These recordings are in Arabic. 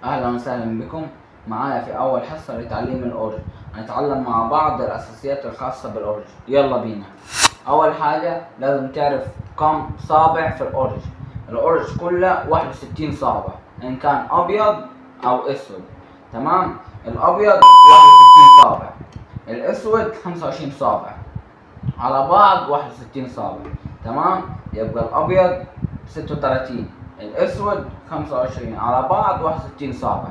أهلا وسهلا بكم معايا في أول حصة لتعليم الأورج. هنتعلم مع بعض الأساسيات الخاصة بالأورج. يلا بينا. أول حاجة لازم تعرف كم صابع في الأورج. الأورج كله 61 صابع إن كان أبيض أو أسود. تمام. الأبيض 61 صابع، الأسود 25 صابع، على بعض 61 صابع. تمام. يبقى الأبيض 36، الأسود 25، على بعض 61 صابع.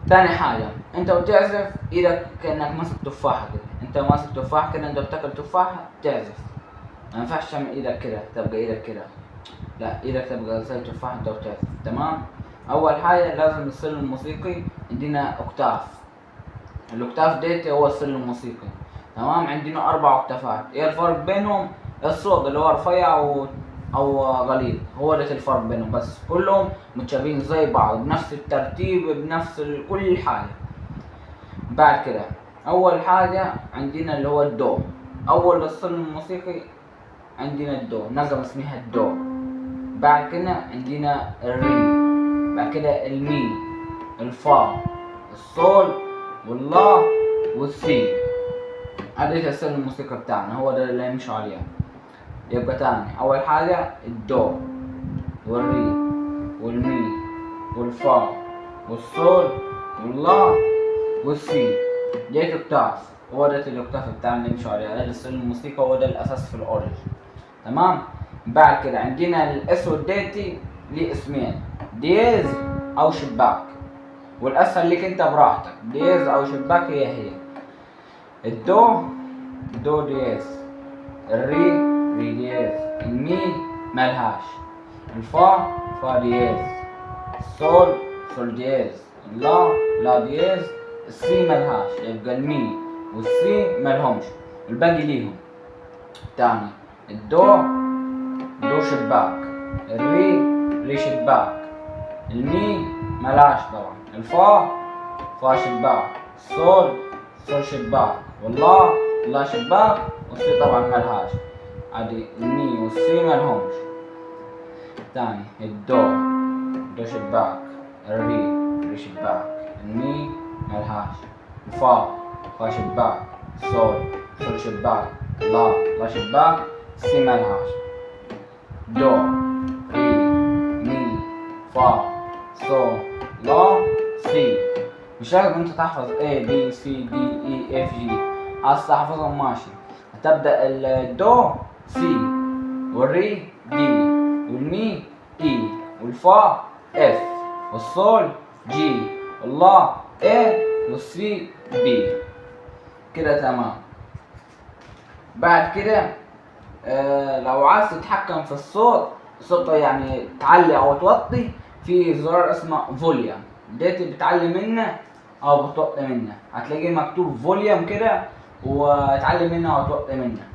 تاني حاجة، انت بتعزف ايدك كأنك ماسك تفاحة كده. انت ماسك تفاحة كده، انت بتاكل تفاحة تعزف. ما ينفعش تعمل ايدك كده، تبقى ايدك كده. لا، ايدك تبقى زي التفاحة انت بتعزف. تمام. اول حاجة لازم السلم الموسيقي عندنا اوكتاف. الاوكتاف ديت هو السلم الموسيقي. تمام. عندنا 4 اوكتافات. ايه الفرق بينهم؟ الصوت اللي هو رفيع او غليظ، هو ده الفرق بينهم، بس كلهم متشابهين زي بعض بنفس الترتيب بنفس كل حاجة. بعد كده اول حاجة عندنا اللي هو الدو. اول السلم الموسيقي عندنا الدو، نغمة اسمها الدو. بعد كده عندنا الري، بعد كده المي، الفا، الصول، واللا، والسي. هذا السلم الموسيقى بتاعنا، هو ده اللي يمشوا عليه. يبقى تاني، اول حاجة الدو والري والمي والفا والصول واللا والسي. ديت اوكتاف، هو ده الاوكتاف بتاعنا اللي يمشوا عليه. هذا السلم الموسيقى، هو ده الاساس في الاورج. تمام. بعد كده عندنا الاسود ديتي ليه اسمين، ديز او شباك، والاسهل لك انت براحتك، ديز او شباك هي. الدو دو ديز، الري ري ديز، المي ملهاش، الفا فا ديز، الصول صول ديز، اللا لا ديز، السي ملهاش. يبقى المي والسي ملهمش، الباقي ليهم. تاني، الدو دو شباك، الري ري شباك، المي ملهاش طبعا، الفا فا شباك، الصول صول شباك، واللا لا شباك، والسي طبعا ملهاش. عادي المي والسي ملهمش. تاني، الدو دو شباك، الري ري شباك، المي ملهاش، الفا فا شباك، الصول صول شباك، لا شباك، السي ملهاش. دو ري مي فا صول لا سي. مش لازم انت تحفظ A B C D E F G، عايز تحفظهم ماشي. هتبدأ الدو سي، والري دي، والمي اي، والفا اف، والصول جي، واللا اي، والسي بي. كده تمام. بعد كده لو عايز تتحكم في الصوت يعني تعلي او توطي، في زرار اسمه فوليوم. ديت بتعلي منه او بتوطي منه، هتلاقيه مكتوب فوليوم كده، وتعلي منه او توطي منه.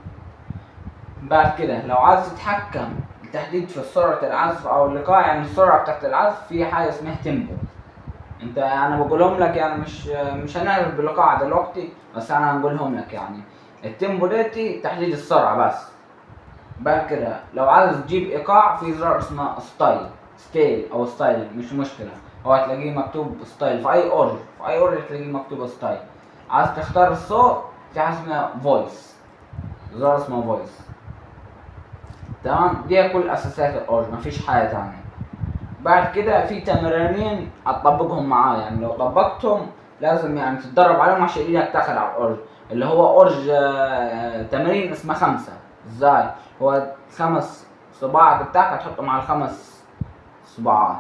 بعد كده لو عايز تتحكم بالتحديد في سرعة العزف او الايقاع، يعني السرعة بتاعت العزف، في حاجة اسمها تيمبو. انا بقولهم لك، يعني مش هنعرف بالايقاع دلوقتي، بس انا هنقولهم لك. يعني التيمبو ديتي تحديد السرعة بس. بعد كده لو عايز تجيب ايقاع، في زرار اسمه ستايل او ستايل، مش مشكلة، هو هتلاقيه مكتوب ستايل في اي اورج، هتلاقيه مكتوب ستايل. عايز تختار الصوت، في حاجة اسمها فويس، زرار اسمه فويس. تمام. دي كل اساسيات الاورج، مفيش حاجة تانية. بعد كده في تمرينين هتطبقهم معايا، يعني لو طبقتهم لازم يعني تتدرب عليهم عشان ايدك تاخد على الاورج. اللي هو اورج تمرين اسمه 5. ازاي؟ هو 5 صباع بتاعك هتحطهم على 5 صباعات.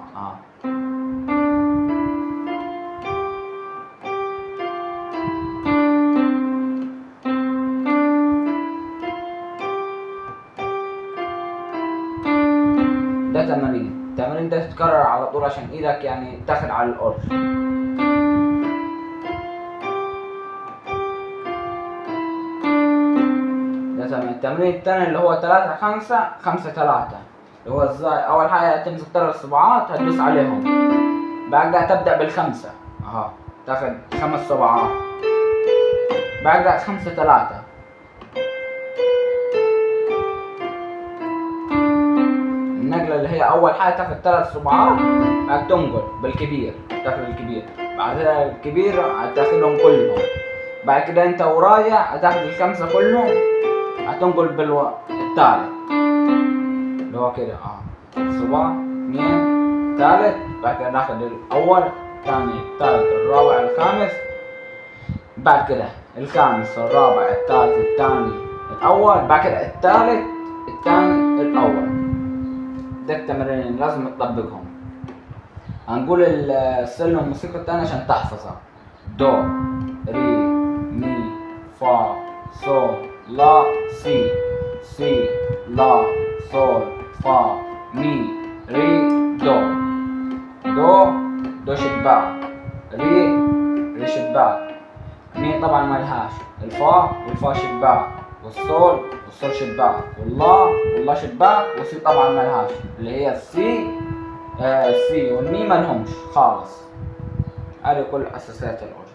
ده التمرين ده تتكرر على طول عشان ايدك يعني تاخد على الاورج. ده تمام. التمرين التاني اللي هو 3 5 5 3، اللي هو ازاي؟ اول حاجه تمسك 3 صباعات هتدوس عليهم، بعدها تبدا بالخمسه، تاخد 5 صباعات، بعدها 5 3. النقلة اللي هي أول حاجة تاخد 3 صباعات، بعد تنقل بالكبير، تاخد الكبير، بعدها الكبير هتاخدهم كلهم، بعد كده أنت ورايح هتاخد الخمسة كلهم، هتنقل التالت اللي هو كده صباع 2 تالت، بعد كده ناخد الأول الثاني الثالث الرابع الخامس، بعد كده الخامس الرابع الثالث الثاني الأول، بعد كده الثالث الثاني الأول. ده التمرين لازم تطبقهم. هنقول السلم الموسيقى الثاني عشان تحفظها: دو ري مي فا صول لا سي، سي لا صول فا مي ري دو. دو شباك، ري شباك، مي طبعا ملهاش، والفا شباك، والصول شباك، والله شباك، والسي طبعا ملهاش اللي هي السي والمي ملهمش خالص. هذه كل اساسيات الأورج.